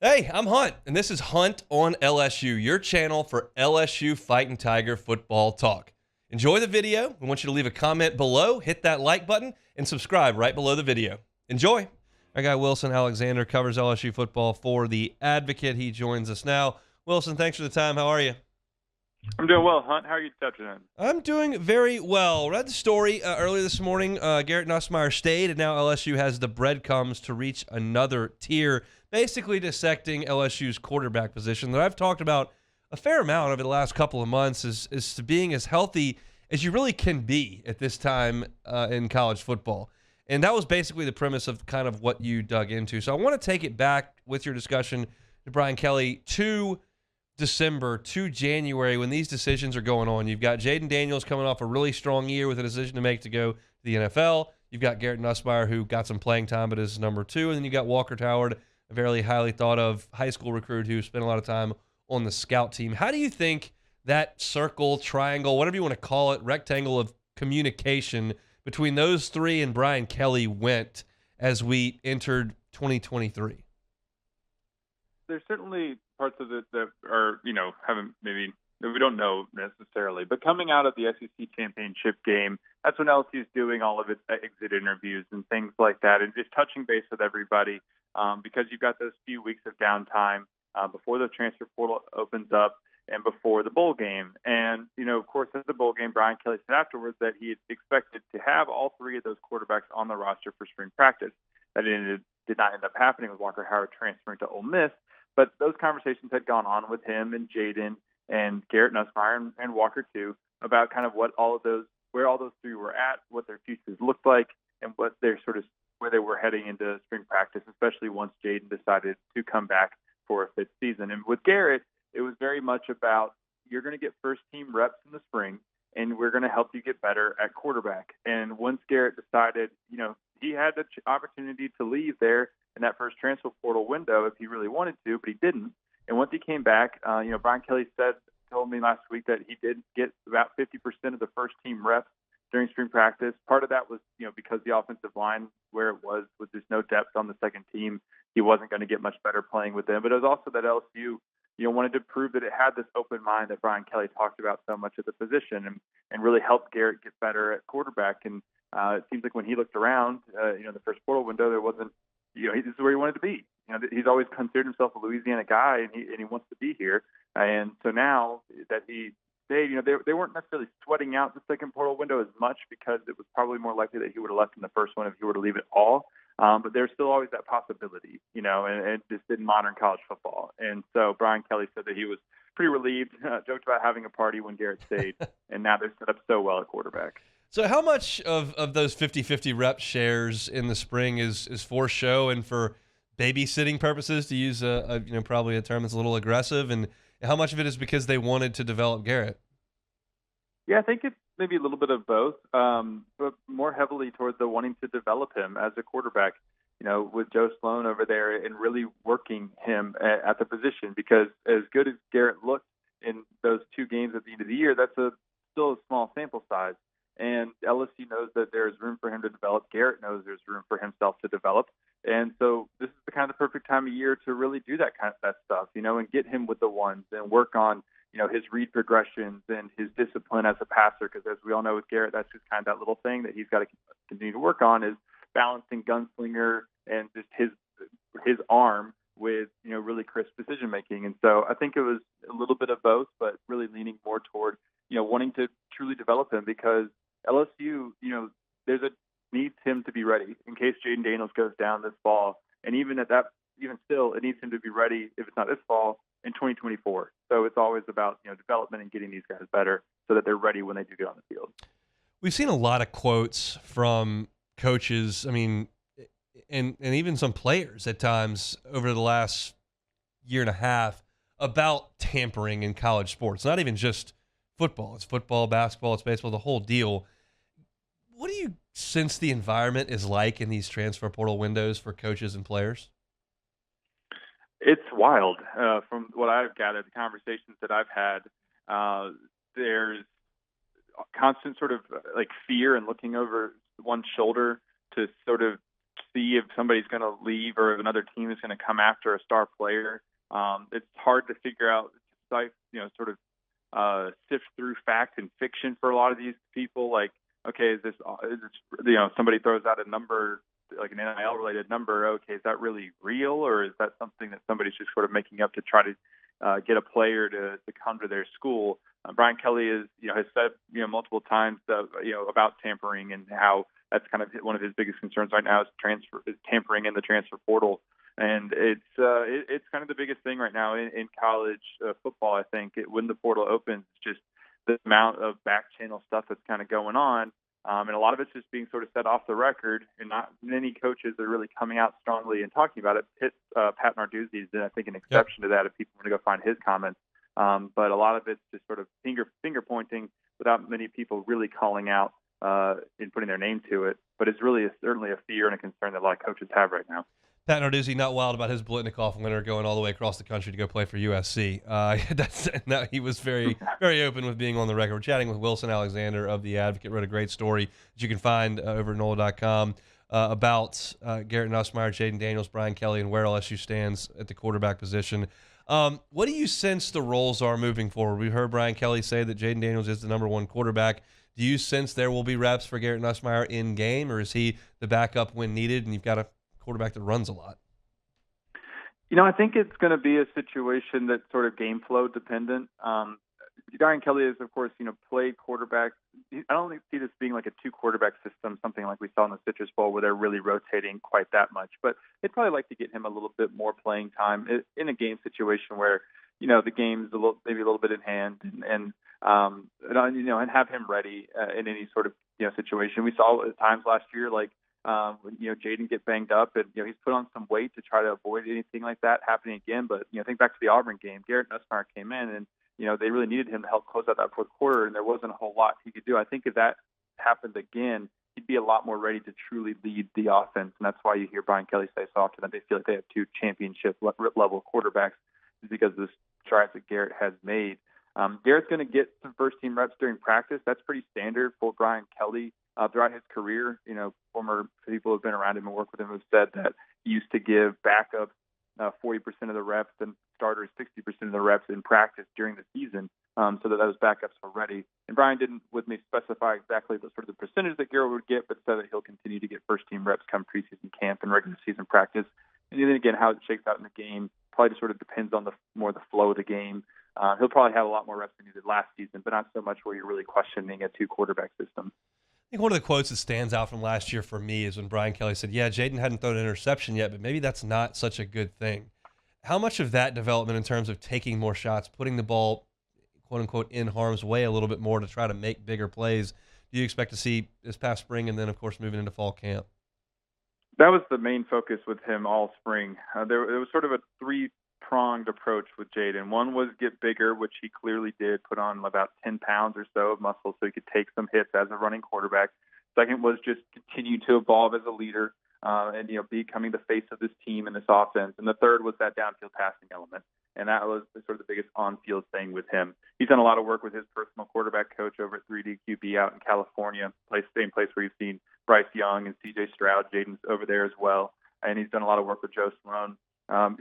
Hey, I'm Hunt, and this is Hunt on LSU, your channel for LSU Fighting Tiger football talk. Enjoy the video. We want you to leave a comment below, hit that like button, and subscribe right below the video. Enjoy. Our guy Wilson Alexander covers LSU football for The Advocate. He joins us now. Wilson, thanks for the time. How are you? I'm doing well, Hunt. How are you touching in? I'm doing very well. Read the story earlier this morning. Garrett Nussmeier stayed, and now LSU has the breadcrumbs to reach another tier, basically dissecting LSU's quarterback position that I've talked about a fair amount over the last couple of months is to being as healthy as you really can be at this time in college football. And that was basically the premise of kind of what you dug into. So I want to take it back with your discussion to Brian Kelly to December to January when these decisions are going on. You've got Jayden Daniels coming off a really strong year with a decision to make to go to the NFL. You've got Garrett Nussmeier, who got some playing time but is number two. And then you got Walker Howard, a very highly thought of high school recruit who spent a lot of time on the scout team. How do you think that circle, triangle, whatever you want to call it, rectangle of communication between those three and Brian Kelly went as we entered 2023? There's certainly parts of it that are, haven't maybe that we don't know necessarily. But coming out of the SEC championship game, that's when LSU is doing all of its exit interviews and things like that, and just touching base with everybody because you've got those few weeks of downtime before the transfer portal opens up and before the bowl game. And, of course, at the bowl game, Brian Kelly said afterwards that he expected to have all three of those quarterbacks on the roster for spring practice. That did not end up happening with Walker Howard transferring to Ole Miss. But those conversations had gone on with him and Jayden and Garrett Nussmeier and Walker too about kind of where all those three were at, what their futures looked like, and what they're sort of where they were heading into spring practice, especially once Jayden decided to come back for a fifth season. And with Garrett, it was very much about you're going to get first team reps in the spring, and we're going to help you get better at quarterback. And once Garrett decided, he had the opportunity to leave there in that first transfer portal window if he really wanted to, but he didn't. And once he came back, Brian Kelly told me last week that he did get about 50% of the first team reps during spring practice. Part of that was, because the offensive line where it was with just no depth on the second team, he wasn't going to get much better playing with them. But it was also that LSU, wanted to prove that it had this open mind that Brian Kelly talked about so much at the position and really helped Garrett get better at quarterback. And it seems like when he looked around, the first portal window, there wasn't, this is where he wanted to be. He's always considered himself a Louisiana guy, and he wants to be here. And so now that he stayed, they weren't necessarily sweating out the second portal window as much because it was probably more likely that he would have left in the first one if he were to leave it all. But there's still always that possibility, and just in modern college football. And so Brian Kelly said that he was pretty relieved, joked about having a party when Garrett stayed, and now they're set up so well at quarterback. So how much of those 50-50 rep shares in the spring is for show and for babysitting purposes, to use probably a term that's a little aggressive, and how much of it is because they wanted to develop Garrett? Yeah, I think it's maybe a little bit of both, but more heavily towards the wanting to develop him as a quarterback, with Joe Sloan over there and really working him at the position, because as good as Garrett looked in those two games at the end of the year, that's still a small sample size. And LSU knows that there's room for him to develop. Garrett knows there's room for himself to develop. And so this is the kind of perfect time of year to really do that stuff, and get him with the ones and work on, his read progressions and his discipline as a passer. Because as we all know with Garrett, that's just kind of that little thing that he's got to continue to work on, is balancing gunslinger and just his arm with, really crisp decision making. And so I think it was a little bit of both, but really leaning more toward, wanting to truly develop him, because LSU, needs him to be ready in case Jayden Daniels goes down this fall. And even still, it needs him to be ready, if it's not this fall, in 2024. So it's always about, development and getting these guys better so that they're ready when they do get on the field. We've seen a lot of quotes from coaches, and even some players at times over the last year and a half about tampering in college sports. Not even just football. It's football, basketball, it's baseball, the whole deal. What do you sense the environment is like in these transfer portal windows for coaches and players? It's wild. From what I've gathered, the conversations that I've had, there's constant sort of like fear and looking over one's shoulder to sort of see if somebody's going to leave or if another team is going to come after a star player. It's hard to figure out, sort of sift through fact and fiction for a lot of these people. Like, okay, is this somebody throws out a number, like an NIL related number? Okay, is that really real, or is that something that somebody's just sort of making up to try to get a player to come to their school? Brian Kelly has said multiple times about tampering and how that's kind of one of his biggest concerns right now is tampering in the transfer portal. And it's kind of the biggest thing right now in college football. I think when the portal opens, it's just the amount of back channel stuff that's kind of going on. And a lot of it's just being sort of said off the record, and not many coaches are really coming out strongly and talking about it. Pat Narduzzi is, I think, an exception to that if people want to go find his comments. But a lot of it's just sort of finger pointing without many people really calling out and putting their name to it. But it's really certainly a fear and a concern that a lot of coaches have right now. Pat Narduzzi not wild about his Blitnikoff winner going all the way across the country to go play for USC. He was very, very open with being on the record. We're chatting with Wilson Alexander of The Advocate. Wrote a great story that you can find over at NOLA.com about Garrett Nussmeier, Jayden Daniels, Brian Kelly, and where LSU stands at the quarterback position. What do you sense the roles are moving forward? We heard Brian Kelly say that Jayden Daniels is the number one quarterback. Do you sense there will be reps for Garrett Nussmeier in game, or is he the backup when needed and you've got a quarterback that runs a lot? I think it's going to be a situation that's sort of game flow dependent. Brian Kelly is, of course, played quarterback. I don't see this being like a 2-quarterback system, something like we saw in the Citrus Bowl where they're really rotating quite that much. But they'd probably like to get him a little bit more playing time in a game situation where, the game's maybe a little bit in hand and have him ready in any sort of, situation. We saw at times last year, like, when Jayden get banged up and he's put on some weight to try to avoid anything like that happening again. But think back to the Auburn game. Garrett Nussmeier came in and they really needed him to help close out that fourth quarter, and there wasn't a whole lot he could do. I think if that happened again, he'd be a lot more ready to truly lead the offense, and that's why you hear Brian Kelly say so often that they feel like they have 2 championship level quarterbacks, is because of the strides that Garrett has made. Garrett's going to get some first team reps during practice. That's pretty standard for Brian Kelly. Throughout his career, former people who have been around him and worked with him have said that he used to give backups 40% of the reps and starters 60% of the reps in practice during the season, so that those backups were ready. And Brian didn't with me specify exactly the sort of the percentage that Garrett would get, but said that he'll continue to get first team reps come preseason camp and regular season practice. And then again, how it shakes out in the game probably just sort of depends on the flow of the game. He'll probably have a lot more reps than he did last season, but not so much where you're really questioning a 2-quarterback system. I think one of the quotes that stands out from last year for me is when Brian Kelly said, yeah, Jayden hadn't thrown an interception yet, but maybe that's not such a good thing. How much of that development in terms of taking more shots, putting the ball, quote unquote, in harm's way a little bit more to try to make bigger plays, do you expect to see this past spring and then, of course, moving into fall camp? That was the main focus with him all spring. There was sort of a 3-pronged approach with Jayden. One was get bigger, which he clearly did, put on about 10 pounds or so of muscle so he could take some hits as a running quarterback. Second was just continue to evolve as a leader and becoming the face of this team and this offense. And the third was that downfield passing element. And that was sort of the biggest on-field thing with him. He's done a lot of work with his personal quarterback coach over at 3D QB out in California, same place where you've seen Bryce Young and C.J. Stroud. Jayden's over there as well. And he's done a lot of work with Joe Sloan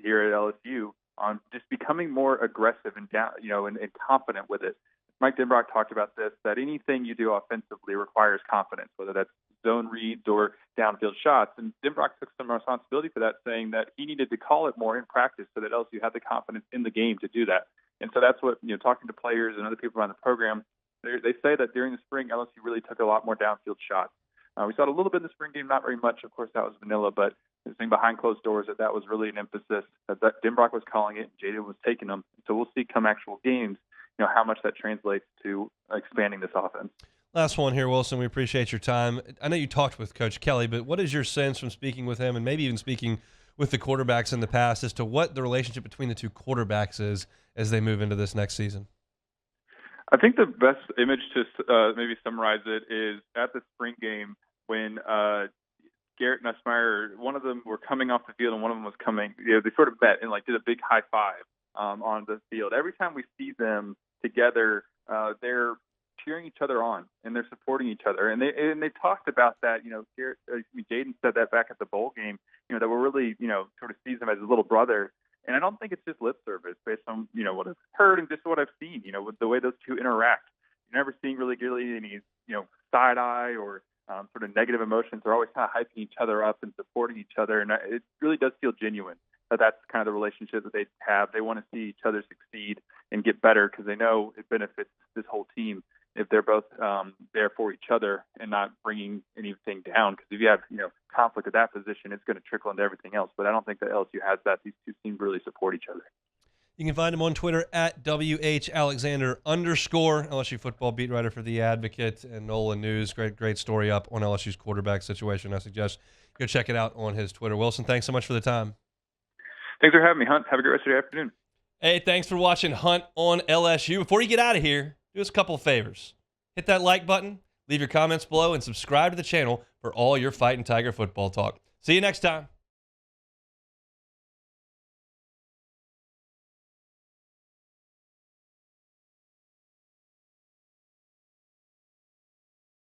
here at LSU on just becoming more aggressive and and confident with it. Mike Denbrock talked about this, that anything you do offensively requires confidence, whether that's zone reads or downfield shots. And Denbrock took some responsibility for that, saying that he needed to call it more in practice so that LSU had the confidence in the game to do that. And so that's what, talking to players and other people around the program, they say that during the spring, LSU really took a lot more downfield shots. We saw it a little bit in the spring game, not very much. Of course, that was vanilla, but the thing behind closed doors that was really an emphasis that Denbrock was calling it, and Jayden was taking them. So we'll see come actual games, how much that translates to expanding this offense. Last one here, Wilson. We appreciate your time. I know you talked with Coach Kelly, but what is your sense from speaking with him and maybe even speaking with the quarterbacks in the past as to what the relationship between the 2 quarterbacks is as they move into this next season? I think the best image to maybe summarize it is at the spring game when Garrett Nussmeier, one of them were coming off the field and one of them was coming. They sort of met and did a big high five on the field. Every time we see them together, they're cheering each other on and they're supporting each other. And they talked about that. Jayden said that back at the bowl game. That we're really sort of sees him as his little brother. And I don't think it's just lip service based on what I've heard and just what I've seen. With the way those two interact, you're never seeing really any side eye or sort of negative emotions. They're always kind of hyping each other up and supporting each other, and it really does feel genuine. That's kind of the relationship that they have. They want to see each other succeed and get better because they know it benefits this whole team if they're both there for each other and not bringing anything down. Because if you have conflict at that position, it's going to trickle into everything else. But I don't think that LSU has that. These two teams really support each other. You can find him on Twitter at WHAlexander_, LSU football beat writer for The Advocate and Nolan News. Great story up on LSU's quarterback situation. I suggest go check it out on his Twitter. Wilson, thanks so much for the time. Thanks for having me, Hunt. Have a great rest of your afternoon. Hey, thanks for watching Hunt on LSU. Before you get out of here, do us a couple of favors. Hit that like button, leave your comments below, and subscribe to the channel for all your Fighting Tiger football talk. See you next time.